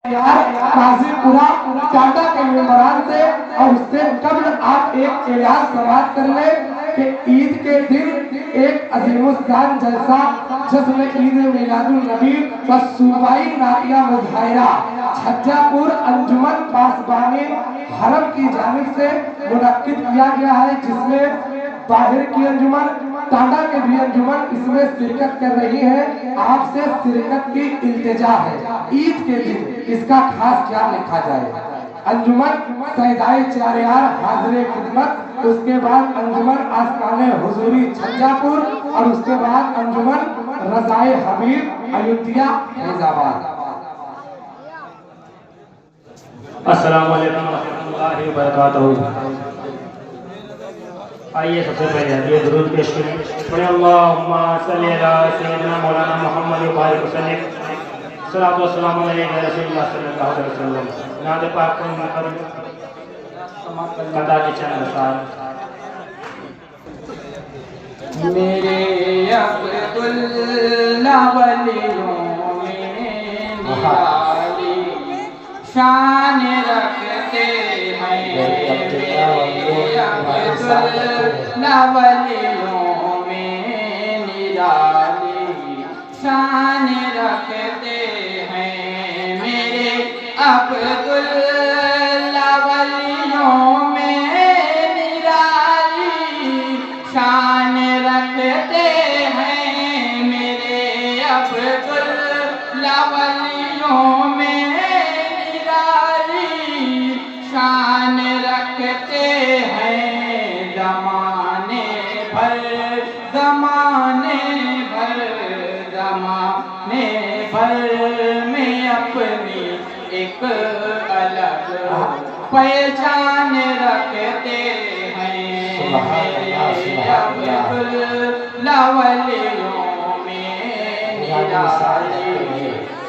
काजीपुरा टाटा के मेंबरान से और उससे कब्ल आप एक एलान समाप्त कर ले कि ईद के दिन एक अजीमुस्शान जलसा जश्न ईद मिलादुन नबी व सूबाई नातिया मुजाहिरा छज्जापुर अंजुमन पासबानी हरम की जानिब से मुनक्किद किया गया है, जिसमें बाहर की अंजुमन टाटा के भी अंजुमन इसमें शिरकत कर रही है। आपसे शिरकत की इल्तिजा है। ईद के दिन इसका खास ख्याल रखा जाए। अंजुमन सैदाई चारियार हाजिर खिदमत, उसके बाद अंजुमन आस्ताने हुजूरी छज्जापुर और उसके बाद अंजुमन रजाए हबीब अयोध्या फैजाबाद। अस्सलाम वालेकुम रहमतुल्लाहि व बरकातहू। आइए सबसे पहले हदिया दुरूद पेश करें। पढ़े अल्लाहुम्मा सल्ली अला सय्यिदिना मौलाना मुहम्मद व बारिक वसल्लिम सल्लल्लाहु अलैहि रसूलुल्लाह सल्लल्लाहु अलैहि वसल्लम। नाद पाक पर कदा के चंद साल मेरे अब्दुल्ला वलियों में निराली शान रखते हैं। मेरे अब्दुल्ला वलियों में निराली शान रखते हैं। मेरे अब्दुल्ला वलियों में निराली शान रखते हैं। मेरे अब्दुल्ला वलियों में निराली शान रखते हैं। ज़माने भर ज़माने भर ज़माने भर में अपनी एक अलग पहचान रखते हैं। मेरे अब्दुल्ला वलियों में निराली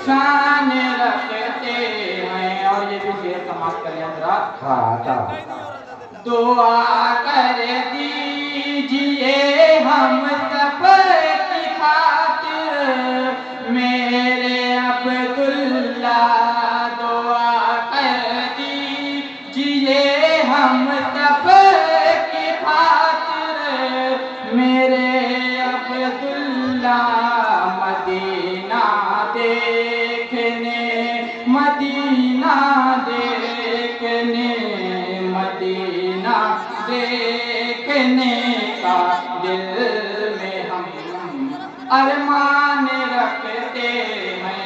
शान रखते हैं। और ये भी शेर समाप्त करें हज़रात। दुआ कर दीजिए हम सब की खातिर मेरे अब्दुल्ला। दुआ कर दीजिए हम सब की खातिर मेरे अब्दुल्ला। मदीना देखने मदीना देखने मदीना देखने का दिल में हम अरमान रखते हैं।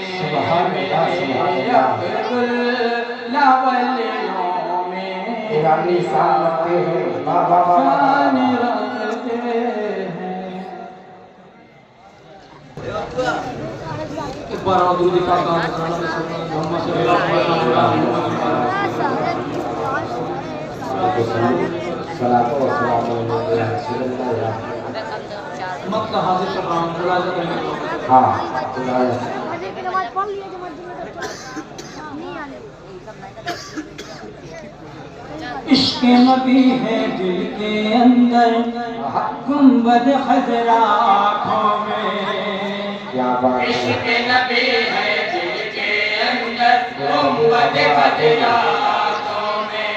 मेरे अब्दुल्ला वलियों में शान रखते हैं। एक बार और दूर दिखा मत हाजिर कर रहा हूँ मुलाज़ा करने को। हाँ इश्क़ नबी है दिल के अंदर गुंबद खजरा आँखों में। इश्क़ नबी है दिल के अंदर गुंबद खजरा आँखों में।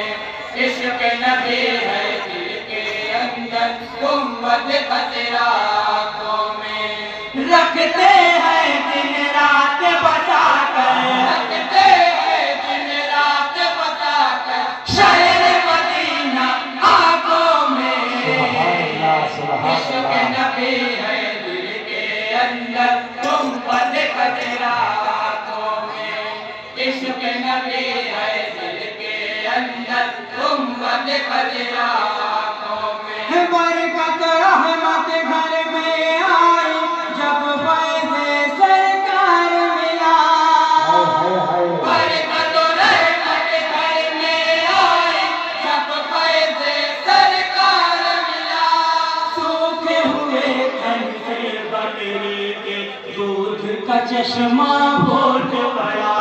इश्क़ नबी है दिल के अंदर गुंबद खजरा आँखों में। रखते हैं दिन रात बचा कर रखते हैं दिन रात बचा कर शहर मदीना आँखों में। इश्क़ नबी है दिल के अंदर गुंबद खजरा आँखों में। इश्क़ नबी है दिल के अंदर गुंबद खजरा आँखों में। बरकत रहमत घर में आई जब फैज़े सरकार मिला। बरकत रहमत घर में आई जब फैज़े सरकार मिला। सूखे हुए तन से बकरी के दूध का चश्मा फूट पड़ा।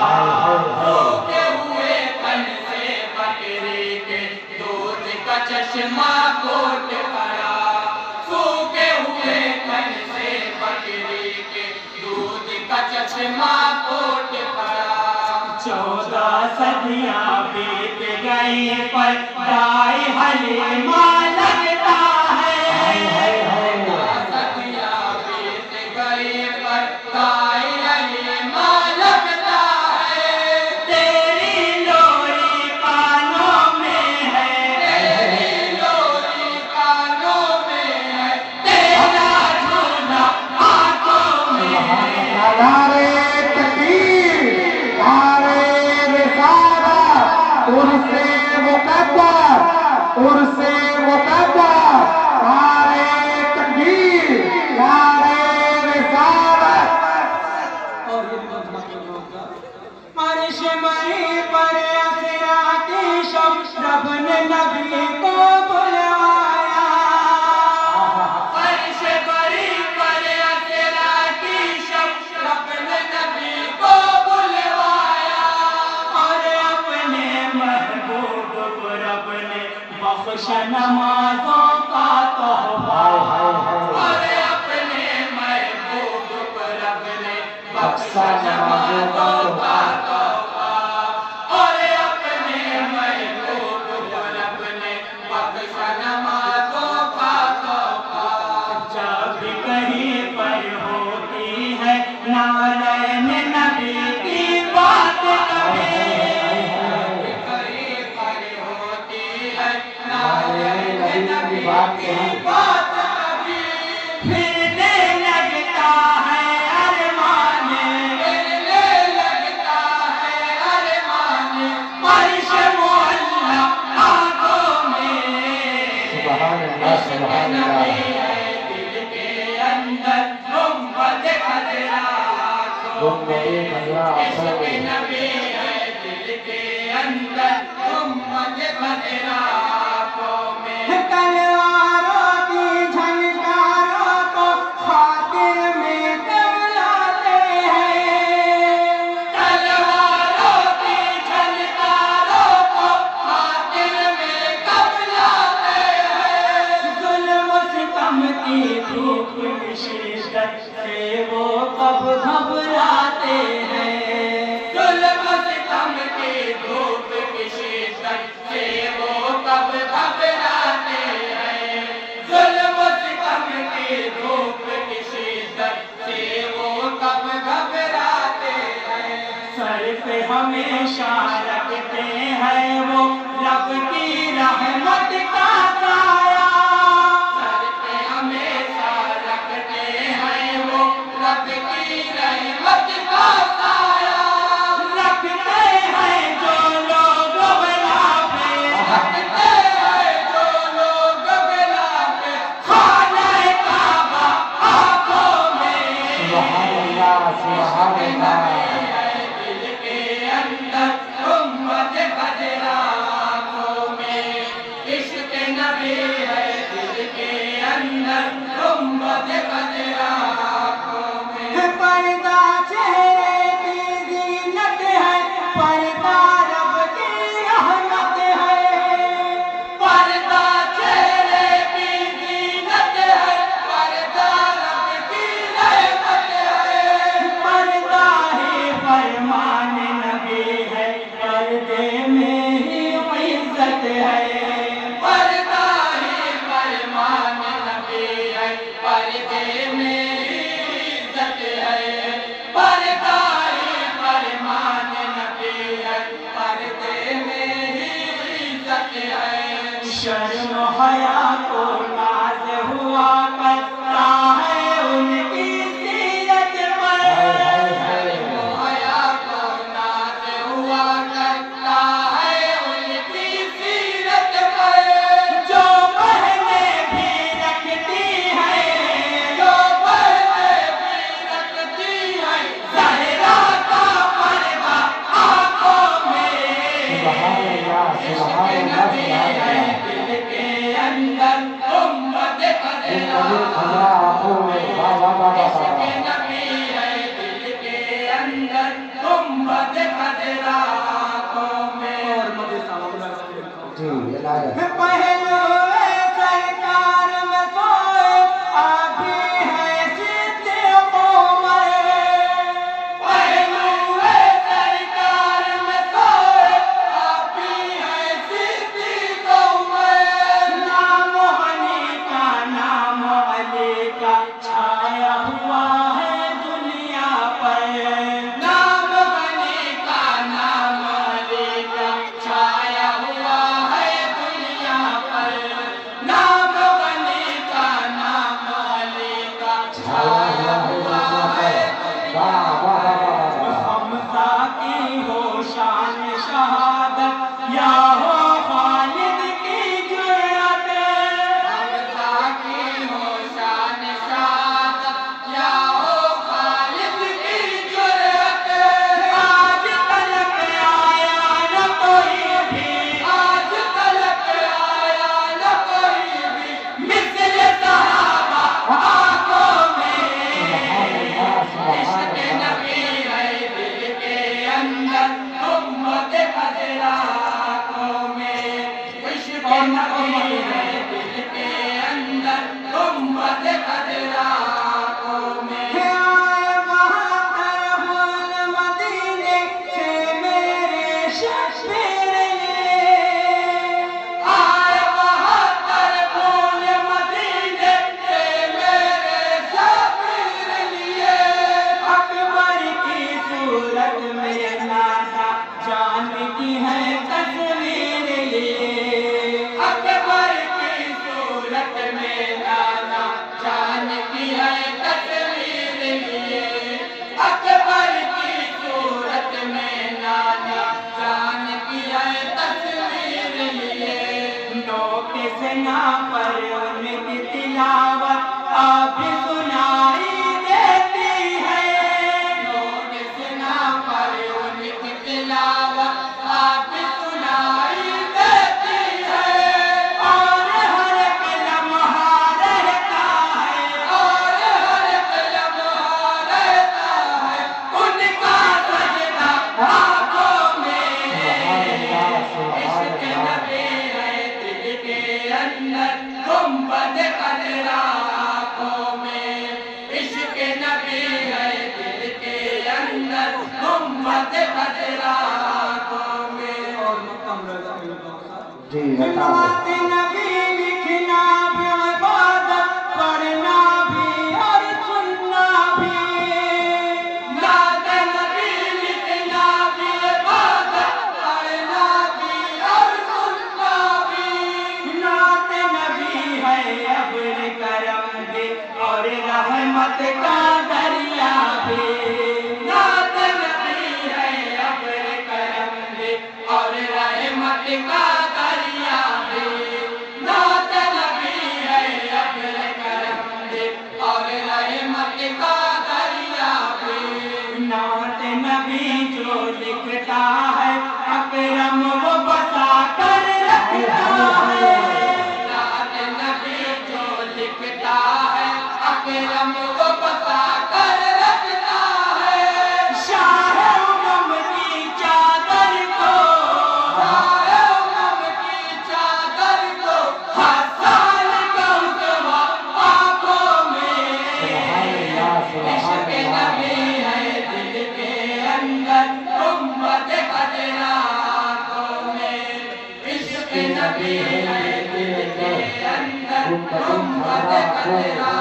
सूखे हुए तन से बकरी के दूध का चश्मा फूट पड़ा। सूखे हुए तन से बकरी के दूध का चश्मा फूट पड़ा। 14 सदियां बीत गई पर दाई हलीमा लगता है। सदियां बीत गई पर दाई हलीमा लगता है। तेरी लोरी कानों में है, तेरी लोरी कानों में है, तेरा झूला आंखों में है। नारे तकबीर, नारे रिसालत, उर्से मुक़द्दर, उर्से मुक़द्दर, नारे तकबीर, नारे रिसालत। अर्श मई पर असरा की शब रब ने नबी को बुलवाया। अर्श मई पर असरा की शब रब ने नबी को बुलवाया। और अपने महबूब को रब ने बख्श नमाजों का तोहफा। और अपने महबूब को रब ने बख्श नमाजों का तोहफा। और अपने महबूब को रब ने बख्श नमाजों का तोहफा। जब कहीं पर होती है नारायण नबी की बात कभी, कहीं पर होती है नारायण नबी की बात कभी, फिरने लगता है अरमान, फिरने लगता है अरमान, अर्श मुअल्ला आंखों में। सुभान अल्लाह, सुभान अल्लाह। दिल के अंदर गुंबद खजरा गुंबद खजरा आंखों में। नबी है दिल के अंदर गुंबद खजरा आंखों में। तलवारों की झनकारों को खातिर में कब लाते हैं। तलवारों की झनकारों को खातिर में कब लाते हैं। जुल्म सितम की धूप की शिद्दत से वो कब घबराते हैं। जुल्म सितम की धूप की शिद्दत से वो कब घबराते हैं। जुल्म सितम की धूप की शिद्दत से वो कब घबराते हैं। सर पे हमेशा रखते हैं वो रब की रहमत का साया। सर पे हमेशा रखते हैं वो रब की रहमत का साया। रखते हैं जो लोग गला पे, रखते हैं जो लोग गला पे, खाने काबा आंखों में। सुभान अल्लाह, सुभान अल्लाह। दिल के अंदर गुंबद खजरा आंखों में। इश्क नबी है दिल के अंदर गुंबद खजरा आंखों में। पर्दा चेहरे की ज़ीनत है, पर्दा रब की रहमत है। पर्दा चेहरे की ज़ीनत है, पर्दा रब की रहमत है। पर्दा ही फरमान नबी है, पर्दे में ही इज्जत है। पर्दा ही फरमान नबी है, पर्दे में ही इज्जत है। पर्दा ही फरमान नबी है, पर्दे में ही इज्जत है। शर्म हया को नाज हुआ करता है उनकी सीरत पर। हया को नाज हुआ करता है उनकी सीरत पर। जो बहनें भी रखती हैं, जो बहनें भी रखती की है तस्वीर लिए, अकबर की सूरत में नाना जान की है तस्वीर लिए। नोटिस ना पर उनकी तिलावत आप सुनाई देती है, नोटिस ना पर उनकी तिलावत आप सुनाई देती है। और हर एक लम्हा रहता है, और हर एक लम्हा रहता है उनका सजदा आँखों में। इश्क नबी है दिल के अंदर, गुंबद खजरा आँखों में। इश्क नबी है दिल के अंदर, गुंबद खजरा आँखों में। और जी नात नबी लिखना भी इबादत, पढ़ना भी और सुनना भी। नात नबी लिखना भी इबादत, पढ़ना भी और सुनना भी। नात नबी है अब्र करम भी और रहमत का दरिया भी। नात नबी है अब्र करम भी और रहमत का दरिया भी। नात नबी है अब्र करम भी और रहमत का दरिया भी। नात नबी जो लिखता है अकरम वो बसा कर रखता है। नात नबी जो लिखता है अकरम वो बसा कर रखता है। शाह उमम की चादर को, शाह उमम की चादर को हर साल कहूँगा आँखों में। इश्क नबी है दिल के अंदर, गुंबद खजरा आँखों में। इश्क नबी है दिल के अंदर, गुंबद खजरा